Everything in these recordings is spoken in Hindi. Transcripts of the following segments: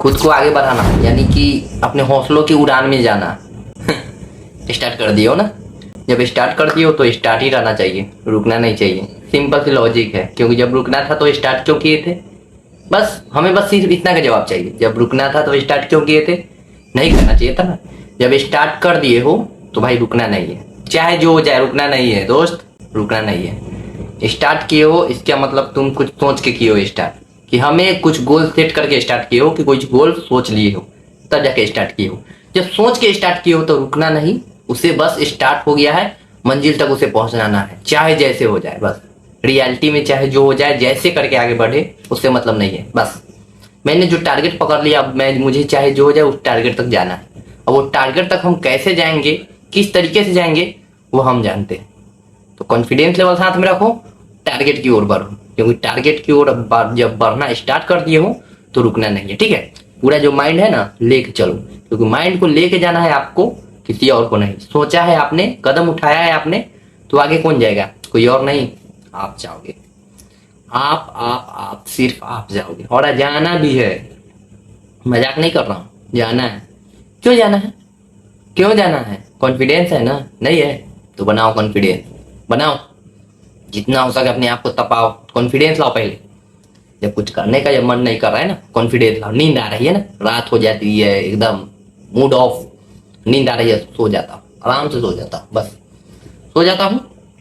खुद को आगे बढ़ाना यानी कि अपने हौसलों की उड़ान में जाना। स्टार्ट कर दियो ना, जब स्टार्ट कर दियो तो स्टार्ट ही रहना चाहिए, रुकना नहीं चाहिए। सिंपल सी लॉजिक है, क्योंकि जब रुकना था तो स्टार्ट क्यों किए थे? बस हमें बस सिर्फ इतना का जवाब चाहिए, जब रुकना था तो स्टार्ट क्यों किए थे? नहीं करना चाहिए था ना। जब स्टार्ट कर दिए हो तो भाई रुकना नहीं है, चाहे जो हो जाए रुकना नहीं है दोस्त, रुकना नहीं है। स्टार्ट किए हो इसका मतलब तुम कुछ सोच के किए हो स्टार्ट, कि हमें कुछ गोल सेट करके स्टार्ट किए हो, कि कुछ गोल सोच लिए हो तब जाके स्टार्ट किए हो। जब सोच के स्टार्ट किए हो तो रुकना नहीं, उसे बस स्टार्ट हो गया है, मंजिल तक उसे पहुंचाना है, चाहे जैसे हो जाए। बस रियलिटी में चाहे जो हो जाए, जैसे करके आगे बढ़े उससे मतलब नहीं है। बस मैंने जो टारगेट पकड़ लिया, अब मुझे चाहे जो हो जाए उस टारगेट तक जाना है। अब वो टारगेट तक हम कैसे जाएंगे, किस तरीके से जाएंगे, वो हम जानते हैं। तो कॉन्फिडेंस लेवल साथ में रखो, टारगेट की ओर बढ़ो, क्योंकि टारगेट की ओर जब बढ़ना स्टार्ट कर दिए हो तो रुकना नहीं है। ठीक है, पूरा जो माइंड है ना लेके चलो, क्योंकि माइंड को लेके जाना है आपको, किसी और को नहीं। सोचा है आपने, कदम उठाया है आपने, तो आगे कौन जाएगा? कोई और नहीं, आप जाओगे। आप सिर्फ आप जाओगे, और जाना भी है, मजाक नहीं कर रहा हूं, जाना है। क्यों जाना है? क्यों जाना है? कॉन्फिडेंस है ना? नहीं है तो बनाओ कॉन्फिडेंस, बनाओ जितना हो सके अपने आप को तपाओ, कॉन्फिडेंस लाओ पहले। जब कुछ करने का जब मन नहीं कर रहा है ना, कॉन्फिडेंस लाओ। नींद आ रही है ना, रात हो जाती है, एकदम मूड ऑफ, नींद आ रही है, सो जाता हूँ, आराम से सो जाता हूँ, बस सो जाता हूँ,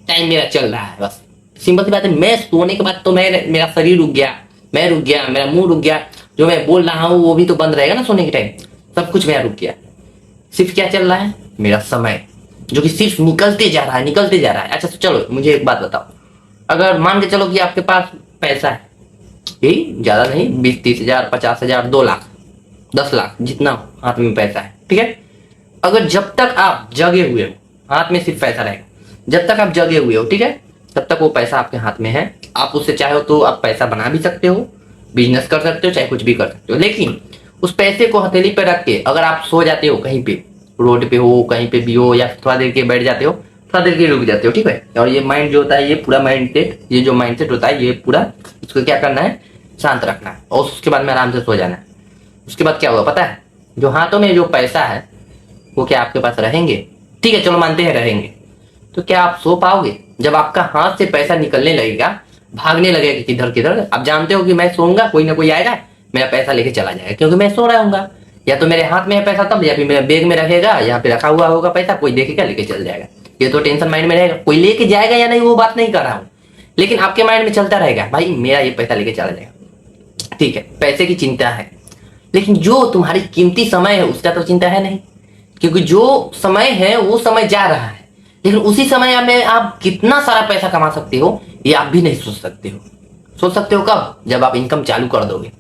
टाइम मेरा चल रहा है। बस सिंपल सी बात है, मैं सोने के बाद तो मेरा शरीर रुक गया, मैं रुक गया, मेरा मुंह रुक गया, जो मैं बोल रहा हूँ वो भी तो बंद रहेगा ना सोने के टाइम, सब कुछ मेरा रुक गया। सिर्फ क्या चल रहा है? मेरा समय, जो कि सिर्फ निकलते जा रहा है, निकलते जा रहा है। अच्छा तो चलो मुझे एक बात बताओ, अगर मान के चलो कि आपके पास पैसा है, यही ज्यादा नहीं, 20-30 हजार, 50 हजार, 2 लाख, 10 लाख, जितना हाथ में पैसा है, ठीक है। अगर जब तक आप जगे हुए हो, हाथ में सिर्फ पैसा रहेगा, जब तक आप जगे हुए हो, ठीक है, तब तक वो पैसा आपके हाथ में है। आप उससे चाहे तो आप पैसा बना भी सकते हो, बिजनेस कर सकते हो, चाहे कुछ भी कर सकते हो। लेकिन उस पैसे को हथेली पे रख के अगर आप सो जाते हो, कहीं पे रोड पे हो, कहीं पे भी हो, या थोड़ा देर के बैठ जाते हो, थोड़ा देर के रुक जाते हो, ठीक है। और ये माइंड जो होता है, ये पूरा माइंड सेट, ये जो माइंड सेट होता है, ये पूरा इसको क्या करना है? शांत रखना है, और उसके बाद में आराम से सो जाना है। उसके बाद क्या होगा पता है? जो हाथों में जो पैसा है वो क्या आपके पास रहेंगे? ठीक है चलो मानते हैं रहेंगे, तो क्या आप सो पाओगे? जब आपका हाथ से पैसा निकलने लगेगा, भागने लगेगा किधर किधर, आप जानते हो कि मैं सोऊंगा, कोई ना कोई आएगा मेरा पैसा लेके चला जाएगा, क्योंकि मैं सो रहा हूँ। या तो मेरे हाथ में है पैसा तब, या फिर मेरे बैग में रहेगा, यहाँ पे रखा हुआ होगा पैसा, कोई देखेगा लेके चल जाएगा। ये तो टेंशन माइंड में रहेगा, कोई लेके जाएगा या नहीं वो बात नहीं कर रहा हूँ, लेकिन आपके माइंड में चलता रहेगा भाई मेरा ये पैसा लेके चला जाएगा। ठीक है, पैसे की चिंता है, लेकिन जो तुम्हारी कीमती समय है उसका तो चिंता है नहीं, क्योंकि जो समय है वो समय जा रहा है, लेकिन उसी समय में आप कितना सारा पैसा कमा सकते हो ये आप भी नहीं सोच सकते हो। सोच सकते हो कब? जब आप इनकम चालू कर दोगे,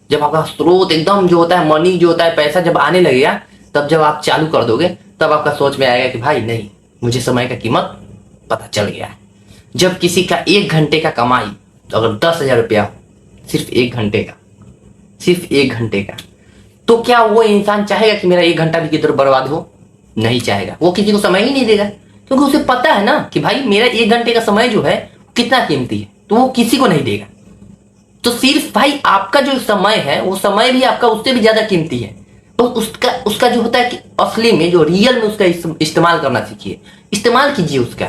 जब आपका स्रोत एकदम जो होता है, मनी जो होता है, पैसा जब आने लगेगा, तब जब आप चालू कर दोगे, तब आपका सोच में आएगा कि भाई नहीं, मुझे समय का कीमत पता चल गया है। जब किसी का 1 घंटे का कमाई अगर 10,000 रुपया हो, सिर्फ 1 घंटे का, सिर्फ 1 घंटे का, तो क्या वो इंसान चाहेगा कि मेरा 1 घंटा भी किधर बर्बाद हो? नहीं चाहेगा, वो किसी को समय ही नहीं देगा, क्योंकि उसे पता है ना कि भाई मेरा 1 घंटे का समय जो है कितना कीमती है, तो वो किसी को नहीं देगा। तो सिर्फ भाई आपका जो समय है वो समय भी आपका उससे भी ज्यादा कीमती है। तो उसका जो होता है कि असली में जो रियल में उसका इस्तेमाल करना सीखिए, इस्तेमाल कीजिए उसका,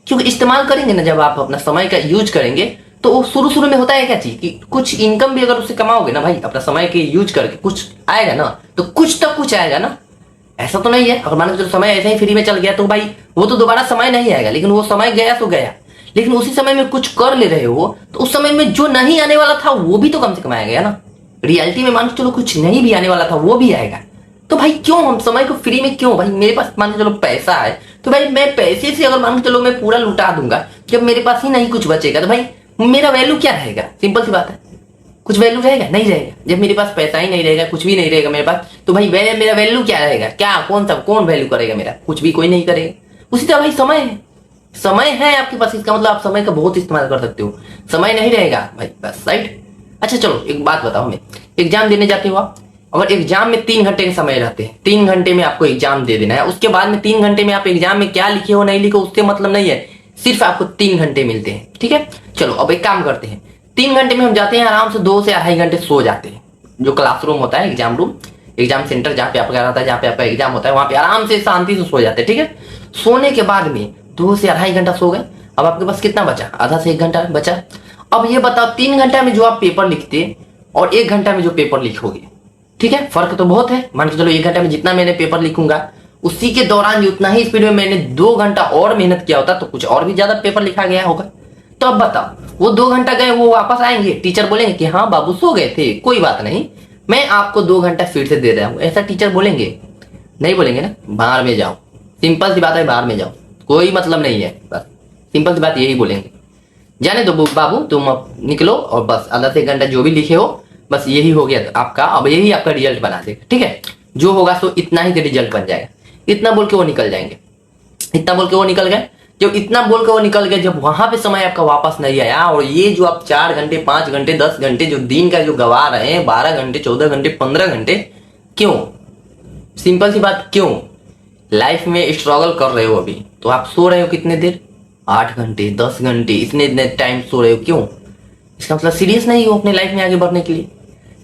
क्योंकि इस्तेमाल करेंगे ना, जब आप अपना समय का यूज करेंगे, तो वो शुरू शुरू में होता है क्या चीज कि कुछ इनकम भी अगर उससे कमाओगे ना भाई, अपना समय के यूज करके कुछ आएगा ना, तो कुछ तक कुछ आएगा ना। ऐसा तो नहीं है अगर मान लो समय ऐसे ही फ्री में चल गया तो भाई वो तो दोबारा समय नहीं आएगा, लेकिन वो समय गया तो गया। लेकिन उसी समय में कुछ कर ले रहे हो तो उस समय में जो नहीं आने वाला था वो भी तो कम से कम आएगा ना। रियलिटी में मान के चलो कुछ नहीं भी आने वाला था वो भी आएगा, तो भाई क्यों हम समय को फ्री में क्यों? भाई मेरे पास मान के चलो पैसा है, तो भाई मैं पैसे से अगर मान के चलो मैं पूरा लुटा दूंगा, जब मेरे पास ही नहीं कुछ बचेगा तो भाई मेरा वैल्यू क्या रहेगा? सिंपल सी बात है, कुछ वैल्यू रहेगा? नहीं रहेगा। जब मेरे पास पैसा ही नहीं रहेगा, कुछ भी नहीं रहेगा मेरे पास, तो भाई मेरा वैल्यू क्या रहेगा? क्या कौन वैल्यू करेगा मेरा? कुछ भी कोई नहीं करेगा। उसी तरह भाई समय है, समय है आपके पास, इसका मतलब आप समय का बहुत इस्तेमाल कर सकते हो। समय नहीं रहेगा भाई बस राइट। अच्छा चलो एक बात बताओ, मैं एग्जाम देने जाते हो आप, अगर एग्जाम में 3 घंटे के समय रहते हैं, 3 घंटे में आपको एग्जाम दे देना है, उसके बाद में 3 घंटे में आप एग्जाम में क्या लिखे हो नहीं लिखे उससे मतलब नहीं है, सिर्फ आपको 3 घंटे मिलते हैं, ठीक है। चलो अब एक काम करते हैं, 3 घंटे में हम जाते हैं आराम से 2 से 2.5 घंटे सो जाते हैं, जो क्लासरूम होता है, एग्जाम रूम, एग्जाम सेंटर जहाँ पे आपका रहता है, जहाँ पे आपका एग्जाम होता है, वहां पे आराम से शांति से सो जाते हैं। ठीक है, सोने के बाद में 2 से 2.5 घंटा सो गए। अब आपके पास कितना बचा? आधा से 1 घंटा बचा। अब ये बताओ 3 घंटा में जो आप पेपर लिखते और 1 घंटा में जो पेपर लिखोगे, ठीक है, फर्क तो बहुत है। मान के चलो 1 घंटा में जितना मैंने पेपर लिखूंगा, उसी के दौरान उतना ही स्पीड में मैंने 2 घंटा और मेहनत किया होता तो कुछ और भी ज्यादा पेपर लिखा गया होगा। तो अब बताओ वो 2 घंटा गए, वो वापस आएंगे, टीचर बोलेंगे कि हाँ बाबू सो गए थे, कोई बात नहीं, मैं आपको 2 घंटा फिर से दे रहा हूं, ऐसा टीचर बोलेंगे? नहीं बोलेंगे ना। बाहर में जाओ, सिंपल सी बात है, बाहर में जाओ, कोई मतलब नहीं है, बस सिंपल सी बात यही बोलेंगे। जाने दो बाबू, तुम अब निकलो और बस आधा से 1 घंटा जो भी लिखे हो बस यही हो गया आपका, अब यही आपका रिजल्ट बना देगा। ठीक है, जो होगा सो इतना ही रिजल्ट बन जाएगा। इतना बोल के वो निकल जाएंगे, इतना बोल के वो निकल गए। जब इतना बोल के वो निकल गए, जब वहां पे समय आपका वापस नहीं आया, और ये जो आप 4 घंटे 5 घंटे 10 घंटे जो दिन का जो गवा रहे हैं, 12 घंटे 14 घंटे 15 घंटे, क्यों? सिंपल सी बात, क्यों? लाइफ में स्ट्रगल कर रहे हो अभी, तो आप सो रहे हो कितने देर? 8 घंटे 10 घंटे, इतने इतने टाइम सो रहे हो, क्यों? इसका मतलब सीरियस नहीं हो अपने लाइफ में आगे बढ़ने के लिए।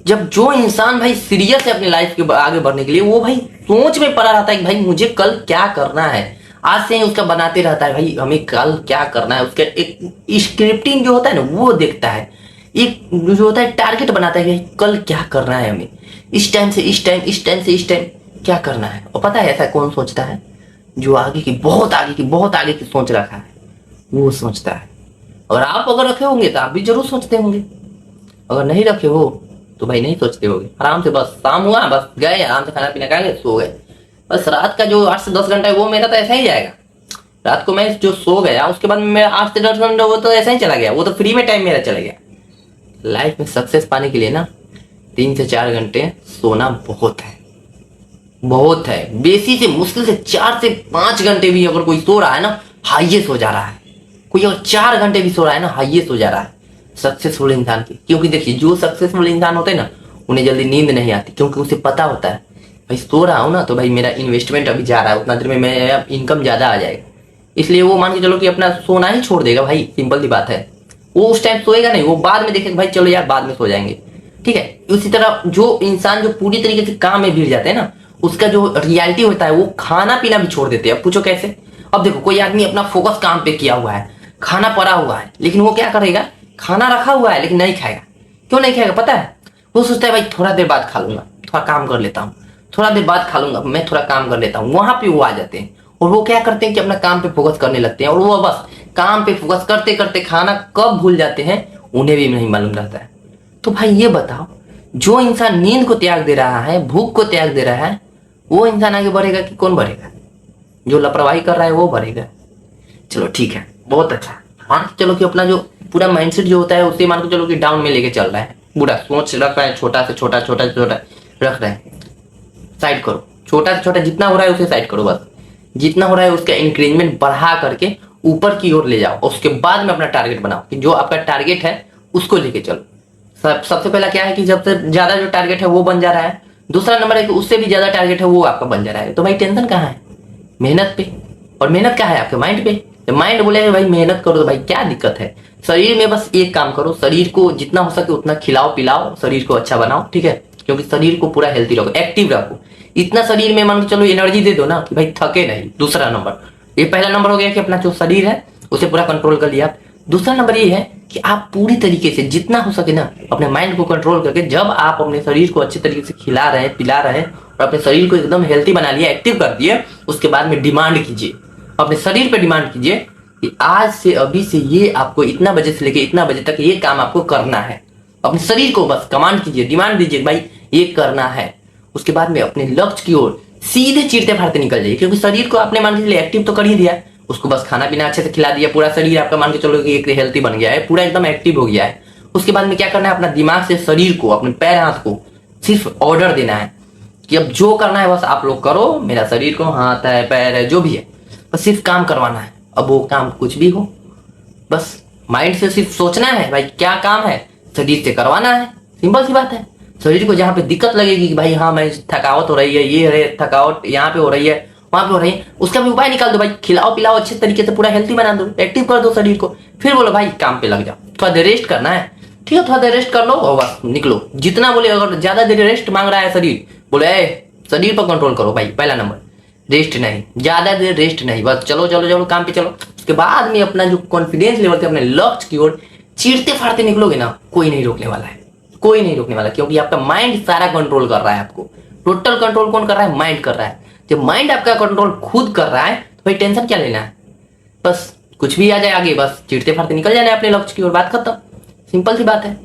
जब जो इंसान भाई सीरियस है अपनी लाइफ के आगे बढ़ने के लिए, वो भाई सोच में पड़ा रहता है कि भाई मुझे कल क्या करना है, आज से ही उसका बनाते रहता है भाई हमें कल क्या करना है, उसका एक स्क्रिप्टिंग जो होता है ना वो देखता है, एक जो होता है टारगेट बनाता है कि भाई कल क्या करना है हमें, इस टाइम से इस टाइम, इस टाइम से इस टाइम क्या करना है। और पता है ऐसा कौन सोचता है? जो आगे की बहुत आगे की बहुत आगे की सोच रखा है वो सोचता है। और आप अगर रखे होंगे तो आप भी जरूर सोचते होंगे, अगर नहीं रखे हो तो भाई नहीं सोचते होगे। आराम से बस शाम हुआ, बस गए आराम से खाना पीना खाएंगे, सो गए। बस रात का जो 8 से 10 घंटा है वो मेरा तो ऐसा ही जाएगा। रात को मैं जो सो गया उसके बाद मेरा 8 से 10 घंटा वो तो ऐसा ही चला गया, वो तो फ्री में टाइम मेरा चला गया। लाइफ में सक्सेस पाने के लिए ना 3 से 4 घंटे सोना बहुत है, बहुत है। बेसी से मुश्किल से 4 से 5 घंटे भी अगर कोई सो रहा है ना, हाईएस्ट हो जा रहा है। कोई अगर 4 घंटे भी सो रहा है ना, हाईएस्ट हो जा रहा है सक्सेसफुल इंसान की। क्योंकि देखिए जो सक्सेसफुल इंसान होते हैं ना, उन्हें जल्दी नींद नहीं आती, क्योंकि उसे पता होता है भाई सो रहा हूं ना तो भाई मेरा इन्वेस्टमेंट अभी जा रहा है, उतना देर में मेरा इनकम ज्यादा आ जाएगा। इसलिए वो मान के चलो कि अपना सोना ही छोड़ देगा भाई, सिंपल सी बात है। वो उस टाइम सोएगा नहीं, वो बाद में देखेगा भाई चलो यार बाद में सो जाएंगे, ठीक है। उसी तरह जो इंसान जो पूरी तरीके से काम में भिड़ जाते हैं ना, उसका जो रियलिटी होता है वो खाना पीना भी छोड़ देते हैं। अब पूछो कैसे? अब देखो कोई आदमी अपना फोकस काम पे किया हुआ है, खाना पड़ा हुआ है, लेकिन वो क्या करेगा? खाना रखा हुआ है लेकिन नहीं खाएगा। क्यों नहीं खाएगा पता है? वो सोचता है भाई थोड़ा देर बाद खा लूंगा, थोड़ा काम कर लेता हूँ, थोड़ा देर बाद खा लूंगा, मैं थोड़ा काम कर लेता हूँ। वहां पे वो आ जाते हैं और वो क्या करते हैं कि अपना काम पे फोकस करने लगते हैं, और वो बस काम पे फोकस करते करते खाना कब भूल जाते हैं उन्हें भी नहीं मालूम रहता है। तो भाई ये बताओ, जो इंसान नींद को त्याग दे रहा है, भूख को त्याग दे रहा है, वो इंसान आगे बढ़ेगा कि कौन बढ़ेगा? जो लापरवाही कर रहा है वो बढ़ेगा। चलो ठीक है, बहुत अच्छा। मान के चलो कि अपना जो पूरा माइंडसेट जो होता है उसे मान के चलो कि डाउन में लेके चल रहा है, पूरा सोच रख रहा है, छोटा से छोटा छोटा से छोटा रख रहा है, साइड करो। छोटा से छोटा जितना हो रहा है उसे साइड करो, बस जितना हो रहा है उसका इंक्रीजमेंट बढ़ा करके ऊपर की ओर ले जाओ। उसके बाद में अपना टारगेट बनाओ कि जो आपका टारगेट है उसको लेके चलो। सबसे पहला क्या है कि जब से ज्यादा जो टारगेट है वो बन जा रहा है, दूसरा नंबर है कि उससे भी ज्यादा टारगेट है वो आपका बन जा रहा है। तो भाई टेंशन कहाँ है? मेहनत पे। और मेहनत क्या है? आपके माइंड पे। माइंड बोलेगा भाई मेहनत करो तो भाई क्या दिक्कत है? शरीर में बस एक काम करो, शरीर को जितना हो सके उतना खिलाओ पिलाओ, शरीर को अच्छा बनाओ, ठीक है। क्योंकि शरीर को पूरा हेल्थी रखो, एक्टिव रखो। इतना शरीर में मान के चलो एनर्जी दे दो ना कि भाई थके नहीं। दूसरा नंबर, ये पहला नंबर हो गया कि अपना जो शरीर है उसे पूरा कंट्रोल कर लिया। दूसरा नंबर ये है कि आप पूरी तरीके से जितना हो सके ना अपने माइंड को कंट्रोल करके, जब आप अपने शरीर को अच्छे तरीके से खिला रहे हैं पिला रहे हैं और अपने शरीर को एकदम हेल्थी बना लिया, एक्टिव कर दिए, उसके बाद में डिमांड कीजिए, अपने शरीर पे डिमांड कीजिए कि आज से अभी से ये आपको इतना बजे से लेके इतना बजे तक ये काम आपको करना है। अपने शरीर को बस कमांड कीजिए, डिमांड दीजिए भाई ये करना है। उसके बाद में अपने लक्ष्य की ओर सीधे चीरते फाड़ते निकल जाइए, क्योंकि शरीर को आपने मान के चलिए एक्टिव तो कर ही दिया, उसको बस खाना पीना अच्छे से खिला दिया, पूरा शरीर आपका मान के चलो कि एक हेल्थी बन गया है, पूरा एकदम एक्टिव हो गया है। उसके बाद में क्या करना है? अपना दिमाग से शरीर को, अपने पैर हाथ को सिर्फ ऑर्डर देना है कि अब जो करना है बस आप लोग करो। मेरा शरीर को हाथ है पैर है जो भी है बस सिर्फ काम करवाना है। अब वो काम कुछ भी हो, बस माइंड से सिर्फ सोचना है भाई क्या काम है, शरीर से करवाना है। सिंपल सी बात है। शरीर को जहाँ पे दिक्कत लगेगी कि भाई हाँ मैं थकावट हो रही है, ये है थकावट यहाँ पे हो रही है वहां पे हो रही है, उसका भी उपाय निकाल दो भाई। खिलाओ पिलाओ अच्छे तरीके से, पूरा हेल्थी बना दो, एक्टिव कर दो शरीर को। फिर बोलो भाई काम पे लग जाओ, थोड़ा देर रेस्ट करना है ठीक है, थोड़ा देर रेस्ट कर लो और बस निकलो। जितना बोले, अगर ज्यादा देर रेस्ट मांग रहा है शरीर, बोले शरीर पर कंट्रोल करो भाई, पहला नंबर रेस्ट नहीं, ज्यादा देर रेस्ट नहीं, बस चलो चलो चलो काम पे चलो। उसके बाद में अपना जो कॉन्फिडेंस लेवल थे अपने लक्ष्य की ओर चीरते फाड़ते निकलोगे ना, कोई नहीं रोकने वाला है, कोई नहीं रोकने वाला, क्योंकि आपका माइंड सारा कंट्रोल कर रहा है आपको। टोटल कंट्रोल कौन कर रहा है? माइंड कर रहा है। जब माइंड आपका कंट्रोल खुद कर रहा है तो भाई टेंशन क्या लेना है, बस कुछ भी आ जाए आगे, बस चीरते फाड़ते निकल जाना है अपने लक्ष्य की ओर, बात खत्म, सिंपल सी बात है।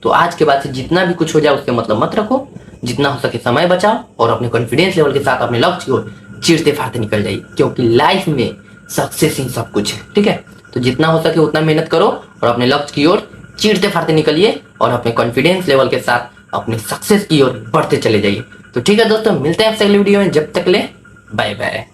तो आज के बाद से जितना भी कुछ हो जाए उसके मतलब मत रखो, जितना हो सके समय बचाओ और अपने कॉन्फिडेंस लेवल के साथ अपने लक्ष्य की ओर चीरते फाड़ते निकल जाइए, क्योंकि लाइफ में सक्सेस ही सब कुछ है। ठीक है, तो जितना हो सके उतना मेहनत करो और अपने लक्ष्य की ओर चीरते फाड़ते निकलिए और अपने कॉन्फिडेंस लेवल के साथ अपनी सक्सेस की ओर बढ़ते चले जाइए। तो ठीक है दोस्तों, मिलते हैं आपसे अगले वीडियो में, जब तक ले बाय बाय।